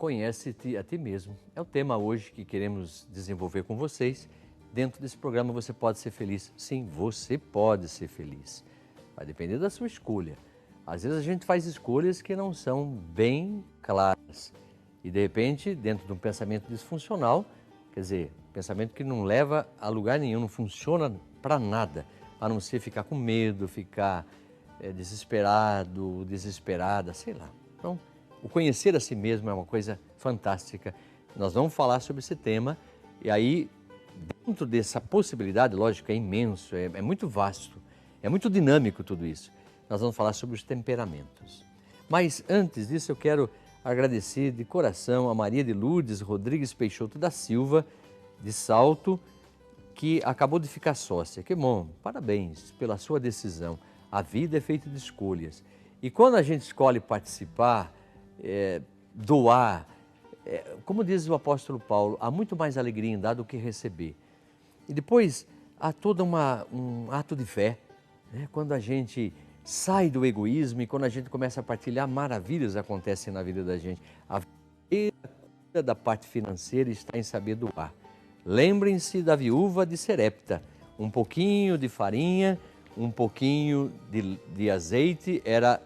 Conhece-te a ti mesmo. É o tema hoje que queremos desenvolver com vocês. Dentro desse programa você pode ser feliz. Sim, você pode ser feliz. Vai depender da sua escolha. Às vezes a gente faz escolhas que não são bem claras. E de repente, dentro de um pensamento disfuncional, quer dizer, pensamento que não leva a lugar nenhum, não funciona para nada, a não ser ficar com medo, ficar desesperado, desesperada, sei lá. Então, o conhecer a si mesmo é uma coisa fantástica. Nós vamos falar sobre esse tema e aí, dentro dessa possibilidade, lógico, é imenso, é muito vasto, é muito dinâmico tudo isso. Nós vamos falar sobre os temperamentos. Mas antes disso, eu quero agradecer de coração a Maria de Lourdes Rodrigues Peixoto da Silva, de Salto, que acabou de ficar sócia. Que bom, parabéns pela sua decisão. A vida é feita de escolhas. E quando a gente escolhe participar, doar, como diz o apóstolo Paulo, há muito mais alegria em dar do que receber. E depois há todo um ato de fé, né? Quando a gente sai do egoísmo e quando a gente começa a partilhar, maravilhas acontecem na vida da gente. A vida da parte financeira está em saber doar. Lembrem-se da viúva de Serepta, um pouquinho de farinha, um pouquinho de azeite, era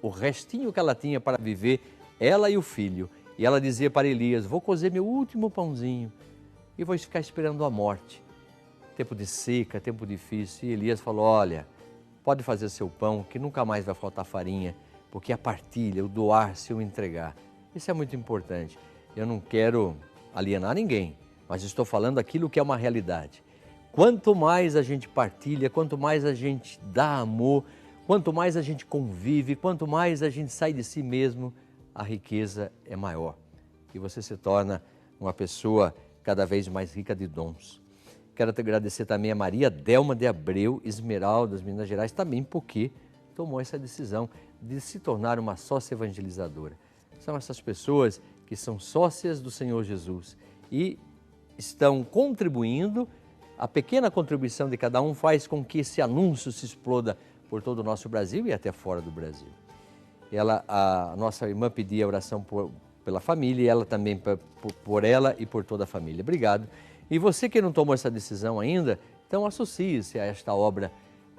o restinho que ela tinha para viver, ela e o filho. E ela dizia para Elias, vou cozer meu último pãozinho e vou ficar esperando a morte. Tempo de seca, tempo difícil. E Elias falou, olha, pode fazer seu pão, que nunca mais vai faltar farinha, porque a partilha, o doar-se, o entregar, isso é muito importante. Eu não quero alienar ninguém, mas estou falando aquilo que é uma realidade. Quanto mais a gente partilha, quanto mais a gente dá amor, quanto mais a gente convive, quanto mais a gente sai de si mesmo, a riqueza é maior. E você se torna uma pessoa cada vez mais rica de dons. Quero te agradecer também a Maria Delma de Abreu, Esmeraldas, Minas Gerais, também porque tomou essa decisão de se tornar uma sócia evangelizadora. São essas pessoas que são sócias do Senhor Jesus e estão contribuindo. A pequena contribuição de cada um faz com que esse anúncio se exploda por todo o nosso Brasil e até fora do Brasil. A nossa irmã pedia oração pela família e ela também por ela e por toda a família. Obrigado. E você que não tomou essa decisão ainda, então associe-se a esta obra.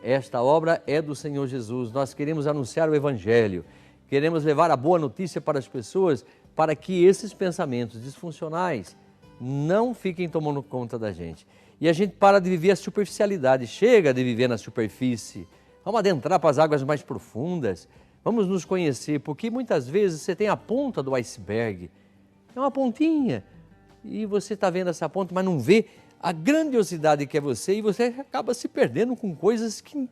Esta obra é do Senhor Jesus. Nós queremos anunciar o Evangelho, queremos levar a boa notícia para as pessoas, para que esses pensamentos disfuncionais não fiquem tomando conta da gente. E a gente para de viver a superficialidade, chega de viver na superfície. Vamos adentrar para as águas mais profundas, vamos nos conhecer, porque muitas vezes você tem a ponta do iceberg, é uma pontinha, e você está vendo essa ponta, mas não vê a grandiosidade que é você, e você acaba se perdendo com coisas que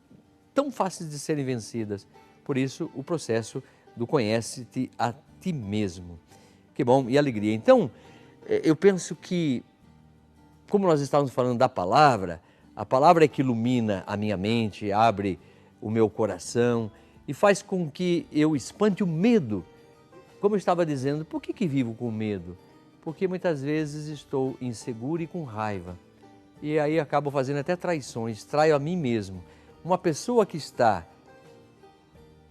tão fáceis de serem vencidas. Por isso, o processo do conhece-te a ti mesmo. Que bom e alegria. Então, eu penso que, como nós estávamos falando da palavra, a palavra é que ilumina a minha mente, abre o meu coração e faz com que eu espante o medo. Como eu estava dizendo, por que vivo com medo? Porque muitas vezes estou inseguro e com raiva. E aí acabo fazendo até traições, traio a mim mesmo. Uma pessoa que está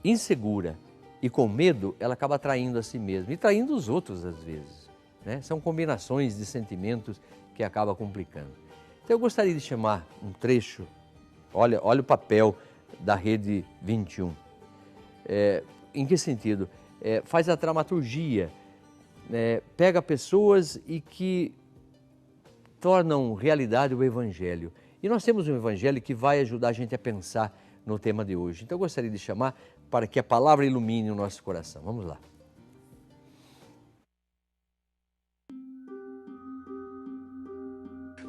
insegura e com medo, ela acaba traindo a si mesma e traindo os outros às vezes, né? São combinações de sentimentos que acabam complicando. Então eu gostaria de chamar um trecho, olha o papel da Rede 21. Em que sentido? Faz a dramaturgia, pega pessoas e que tornam realidade o Evangelho. E nós temos um Evangelho que vai ajudar a gente a pensar no tema de hoje. Então eu gostaria de chamar para que a palavra ilumine o nosso coração. Vamos lá.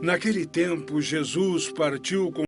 Naquele tempo, Jesus partiu com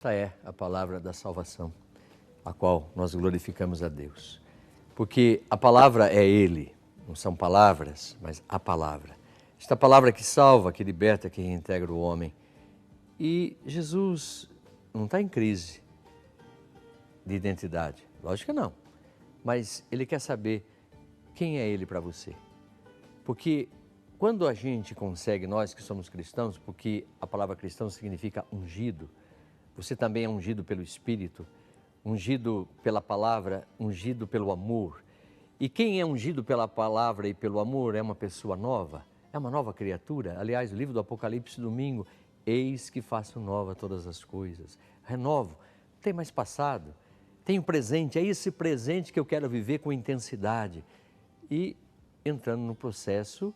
Esta é a palavra da salvação, a qual nós glorificamos a Deus. Porque a palavra é Ele, não são palavras, mas a palavra. Esta palavra que salva, que liberta, que reintegra o homem. E Jesus não está em crise de identidade, lógico que não. Mas Ele quer saber quem é Ele para você. Porque quando a gente consegue, nós que somos cristãos, porque a palavra cristão significa ungido, você também é ungido pelo Espírito, ungido pela palavra, ungido pelo amor. E quem é ungido pela palavra e pelo amor é uma pessoa nova, é uma nova criatura. Aliás, o livro do Apocalipse, domingo, eis que faço nova todas as coisas. Renovo, não tem mais passado, tem o presente, é esse presente que eu quero viver com intensidade. E entrando no processo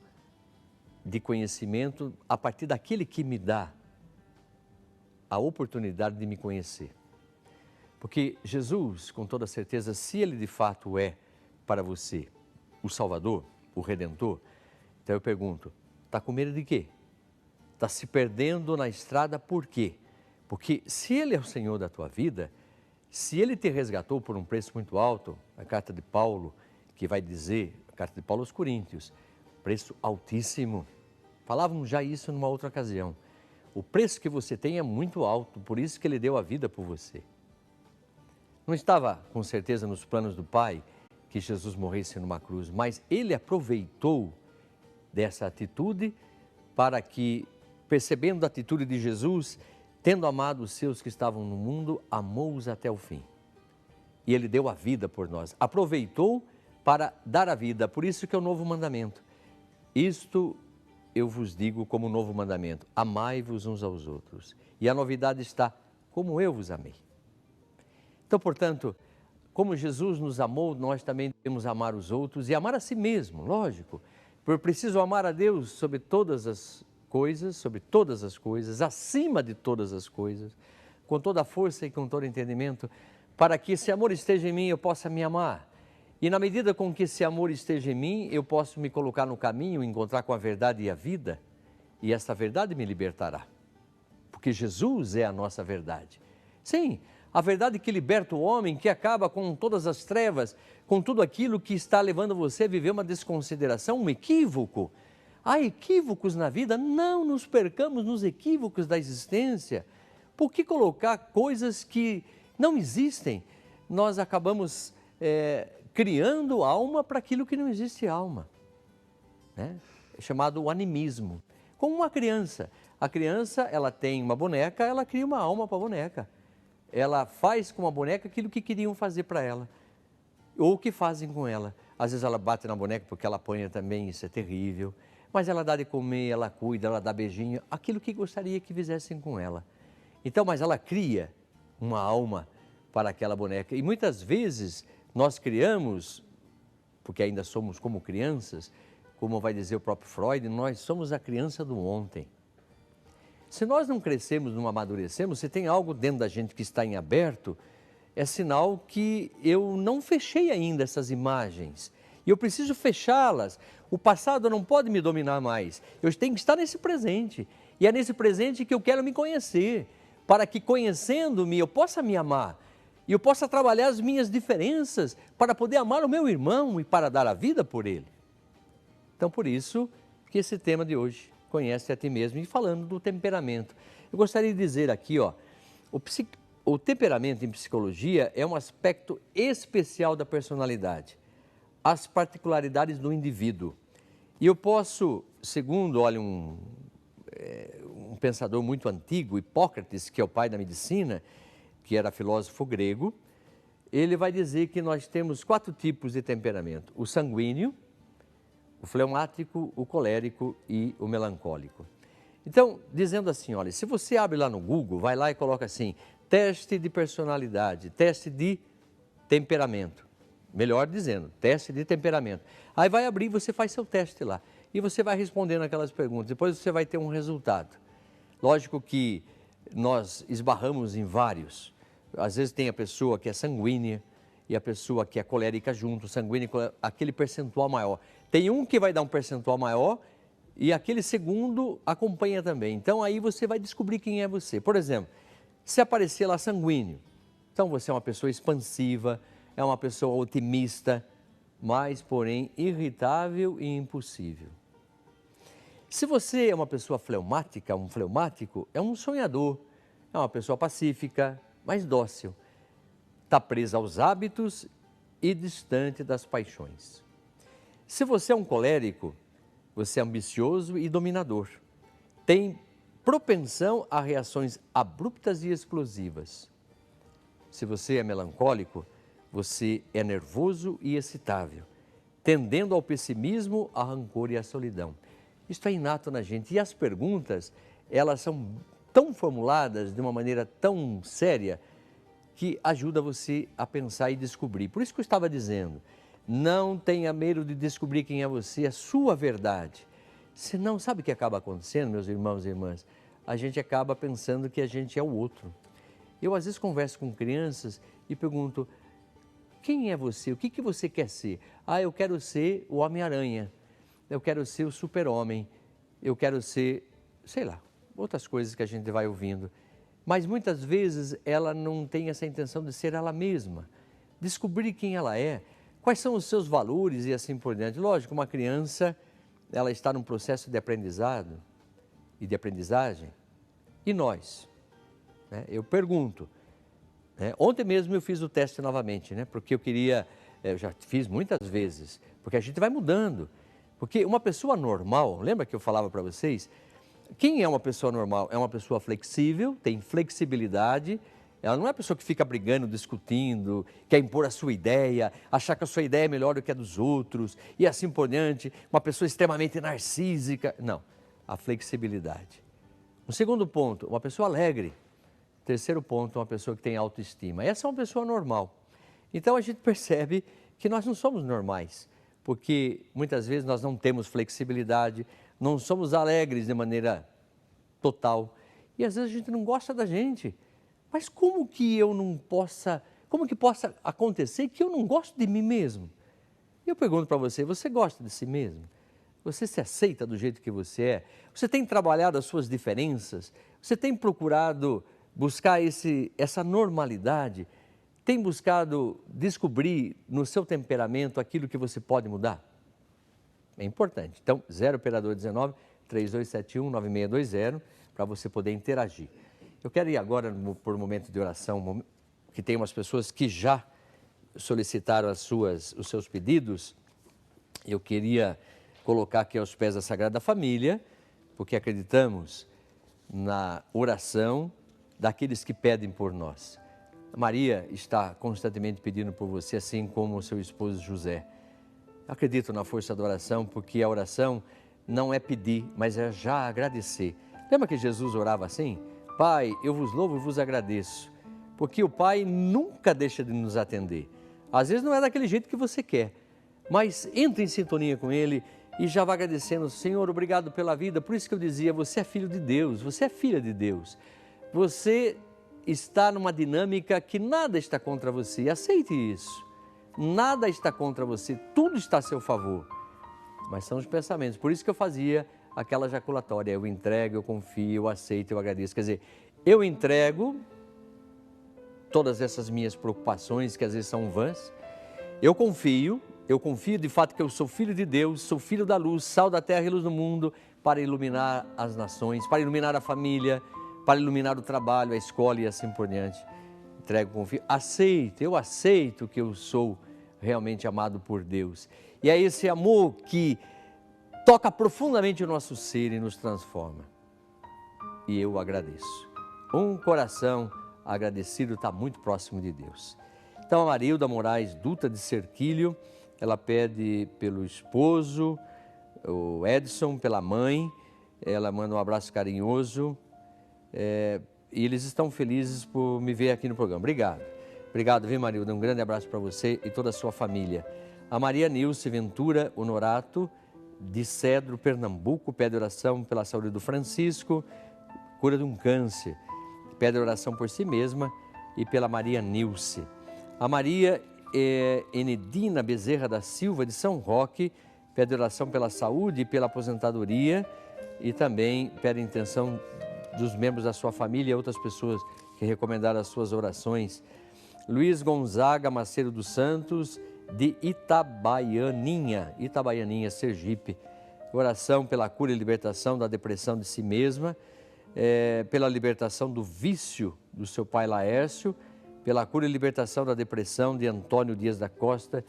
de conhecimento a partir daquele que me dá a oportunidade de me conhecer. Porque Jesus, com toda certeza, se Ele de fato é para você o Salvador, o Redentor, então eu pergunto, está com medo de quê? Está se perdendo na estrada por quê? Porque se Ele é o Senhor da tua vida, se Ele te resgatou por um preço muito alto, a carta de Paulo, que vai dizer, a carta de Paulo aos Coríntios, preço altíssimo. Falávamos já isso numa outra ocasião. O preço que você tem é muito alto, por isso que Ele deu a vida por você. Não estava, com certeza, nos planos do Pai que Jesus morresse numa cruz, mas Ele aproveitou dessa atitude para que, percebendo a atitude de Jesus, tendo amado os seus que estavam no mundo, amou-os até o fim. E Ele deu a vida por nós. Aproveitou para dar a vida, por isso que é o novo mandamento. Isto eu vos digo como novo mandamento, amai-vos uns aos outros. E a novidade está, como eu vos amei. Então, portanto, como Jesus nos amou, nós também devemos amar os outros e amar a si mesmo, lógico. Porque preciso amar a Deus sobre todas as coisas, acima de todas as coisas, com toda a força e com todo entendimento, para que esse amor esteja em mim e eu possa me amar. E na medida com que esse amor esteja em mim, eu posso me colocar no caminho, encontrar com a verdade e a vida, e essa verdade me libertará. Porque Jesus é a nossa verdade. Sim, a verdade que liberta o homem, que acaba com todas as trevas, com tudo aquilo que está levando você a viver uma desconsideração, um equívoco. Há equívocos na vida? Não nos percamos nos equívocos da existência. Por que colocar coisas que não existem? Nós acabamos criando alma para aquilo que não existe alma, né? É chamado o animismo. Como uma criança. A criança, ela tem uma boneca, ela cria uma alma para a boneca. Ela faz com a boneca aquilo que queriam fazer para ela, ou o que fazem com ela. Às vezes ela bate na boneca porque ela apanha também, isso é terrível. Mas ela dá de comer, ela cuida, ela dá beijinho, aquilo que gostaria que fizessem com ela. Então, mas ela cria uma alma para aquela boneca. E muitas vezes nós criamos, porque ainda somos como crianças, como vai dizer o próprio Freud, nós somos a criança do ontem. Se nós não crescemos, não amadurecemos, se tem algo dentro da gente que está em aberto, é sinal que eu não fechei ainda essas imagens. E eu preciso fechá-las. O passado não pode me dominar mais. Eu tenho que estar nesse presente. E é nesse presente que eu quero me conhecer, para que conhecendo-me eu possa me amar. E eu possa trabalhar as minhas diferenças para poder amar o meu irmão e para dar a vida por ele. Então, por isso que esse tema de hoje, conhece a ti mesmo, e falando do temperamento. Eu gostaria de dizer aqui, o temperamento em psicologia é um aspecto especial da personalidade, as particularidades do indivíduo. E eu posso, segundo, um pensador muito antigo, Hipócrates, que é o pai da medicina, que era filósofo grego, ele vai dizer que nós temos 4 tipos de temperamento: o sanguíneo, o fleumático, o colérico e o melancólico. Então, dizendo assim, olha, se você abre lá no Google, vai lá e coloca assim, teste de personalidade, teste de temperamento. Melhor dizendo, teste de temperamento. Aí vai abrir e você faz seu teste lá. E você vai respondendo aquelas perguntas. Depois você vai ter um resultado. Lógico que nós esbarramos em vários. Às vezes tem a pessoa que é sanguínea e a pessoa que é colérica junto, sanguínea, aquele percentual maior. Tem um que vai dar um percentual maior e aquele segundo acompanha também. Então aí você vai descobrir quem é você. Por exemplo, Se aparecer lá sanguíneo, então você é uma pessoa expansiva, é uma pessoa otimista, mas porém irritável e impossível. Se você é uma pessoa fleumática, um fleumático, é um sonhador, é uma pessoa pacífica, mas dócil, está presa aos hábitos e distante das paixões. Se você é um colérico, você é ambicioso e dominador, tem propensão a reações abruptas e explosivas. Se você é melancólico, você é nervoso e excitável, tendendo ao pessimismo, ao rancor e à solidão. Isso é inato na gente. E as perguntas, elas são tão formuladas de uma maneira tão séria que ajuda você a pensar e descobrir. Por isso que eu estava dizendo, não tenha medo de descobrir quem é você, a sua verdade. Senão, sabe o que acaba acontecendo, meus irmãos e irmãs? A gente acaba pensando que a gente é o outro. Eu, às vezes, converso com crianças e pergunto, quem é você? O que você quer ser? Ah, eu quero ser o Homem-Aranha. Eu quero ser o Super-Homem, eu quero ser, sei lá, outras coisas que a gente vai ouvindo. Mas muitas vezes ela não tem essa intenção de ser ela mesma, descobrir quem ela é, quais são os seus valores e assim por diante. Lógico, uma criança, ela está num processo de aprendizado e de aprendizagem, e nós? Eu pergunto, ontem mesmo eu fiz o teste novamente, porque eu já fiz muitas vezes, porque a gente vai mudando. Porque uma pessoa normal, lembra que eu falava para vocês? Quem é uma pessoa normal? É uma pessoa flexível, tem flexibilidade, ela não é uma pessoa que fica brigando, discutindo, quer impor a sua ideia, achar que a sua ideia é melhor do que a dos outros e assim por diante, uma pessoa extremamente narcísica. Não, a flexibilidade. Um segundo ponto, uma pessoa alegre. Terceiro ponto, uma pessoa que tem autoestima. Essa é uma pessoa normal. Então a gente percebe que nós não somos normais, porque muitas vezes nós não temos flexibilidade, não somos alegres de maneira total e às vezes a gente não gosta da gente. Mas como que possa acontecer que eu não gosto de mim mesmo? Eu pergunto para você, você gosta de si mesmo? Você se aceita do jeito que você é? Você tem trabalhado as suas diferenças? Você tem procurado buscar essa normalidade? Tem buscado descobrir no seu temperamento aquilo que você pode mudar? É importante. Então, 0 operador 19 3271 9620 para você poder interagir. Eu quero ir agora por um momento de oração, que tem umas pessoas que já solicitaram os seus pedidos. Eu queria colocar aqui aos pés da Sagrada Família, porque acreditamos na oração daqueles que pedem por nós. Maria está constantemente pedindo por você, assim como o seu esposo José. Acredito na força da oração, porque a oração não é pedir, mas é já agradecer. Lembra que Jesus orava assim? Pai, eu vos louvo e vos agradeço, porque o Pai nunca deixa de nos atender. Às vezes não é daquele jeito que você quer, mas entre em sintonia com Ele e já vai agradecendo. Senhor, obrigado pela vida. Por isso que eu dizia, você é filho de Deus, você é filha de Deus. Você está numa dinâmica que nada está contra você. Aceite isso. Nada está contra você, tudo está a seu favor. Mas são os pensamentos. Por isso que eu fazia aquela jaculatória. Eu entrego, eu confio, eu aceito, eu agradeço. Quer dizer, eu entrego todas essas minhas preocupações, que às vezes são vãs. Eu confio de fato que eu sou filho de Deus, sou filho da luz, sal da terra e luz do mundo, para iluminar as nações, para iluminar a família, para iluminar o trabalho, a escola e assim por diante. Entrego, confio, eu aceito que eu sou realmente amado por Deus. E é esse amor que toca profundamente o nosso ser e nos transforma. E eu agradeço. Um coração agradecido está muito próximo de Deus. Então a Marilda Moraes Dutra de Cerquilho, ela pede pelo esposo, o Edson, pela mãe, ela manda um abraço carinhoso. E eles estão felizes por me ver aqui no programa. Obrigado. Obrigado, viu, Marilda? Um grande abraço para você e toda a sua família. A Maria Nilce Ventura Honorato, de Cedro, Pernambuco, pede oração pela saúde do Francisco, cura de um câncer. Pede oração por si mesma e pela Maria Nilce. A Maria Enedina Bezerra da Silva, de São Roque, pede oração pela saúde e pela aposentadoria e também pede a intenção dos membros da sua família e outras pessoas que recomendaram as suas orações. Luiz Gonzaga Macedo dos Santos, de Itabaianinha, Sergipe. Oração pela cura e libertação da depressão de si mesma, pela libertação do vício do seu pai Laércio, pela cura e libertação da depressão de Antônio Dias da Costa,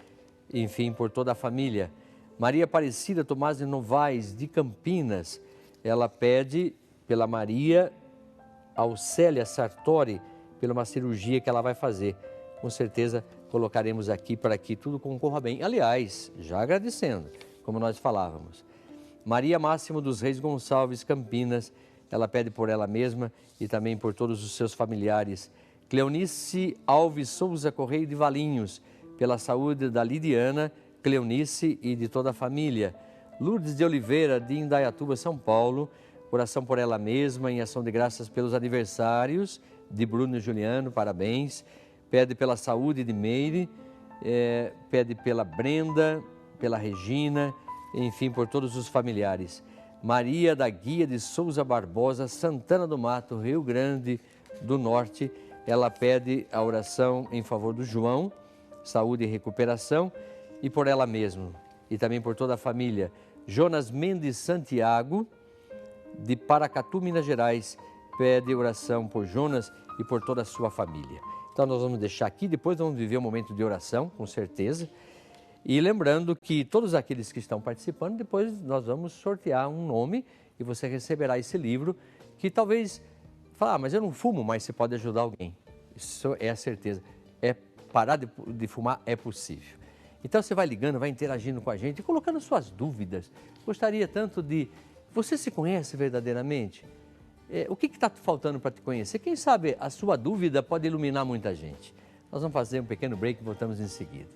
enfim, por toda a família. Maria Aparecida Tomás de Novaes, de Campinas, ela pede pela Maria Auxélia Sartori, pela uma cirurgia que ela vai fazer. Com certeza colocaremos aqui para que tudo concorra bem. Aliás, já agradecendo, como nós falávamos. Maria Máximo dos Reis Gonçalves, Campinas, ela pede por ela mesma e também por todos os seus familiares. Cleonice Alves Souza Correia de Valinhos, pela saúde da Lidiana, Cleonice e de toda a família. Lourdes de Oliveira, de Indaiatuba, São Paulo, oração por ela mesma, em ação de graças pelos aniversários de Bruno e Juliano, parabéns. Pede pela saúde de Meire, pede pela Brenda, pela Regina, enfim, por todos os familiares. Maria da Guia de Souza Barbosa, Santana do Mato, Rio Grande do Norte, ela pede a oração em favor do João, saúde e recuperação, e por ela mesma, e também por toda a família. Jonas Mendes Santiago, de Paracatu, Minas Gerais, pede oração por Jonas e por toda a sua família. Então nós vamos deixar aqui, depois vamos viver um momento de oração, com certeza. E lembrando que todos aqueles que estão participando, depois nós vamos sortear um nome e você receberá esse livro que talvez... mas eu não fumo, mas você pode ajudar alguém. Isso é a certeza. Parar de fumar é possível. Então você vai ligando, vai interagindo com a gente, colocando suas dúvidas. Gostaria tanto de... Você se conhece verdadeiramente? O que está faltando para te conhecer? Quem sabe a sua dúvida pode iluminar muita gente. Nós vamos fazer um pequeno break e voltamos em seguida.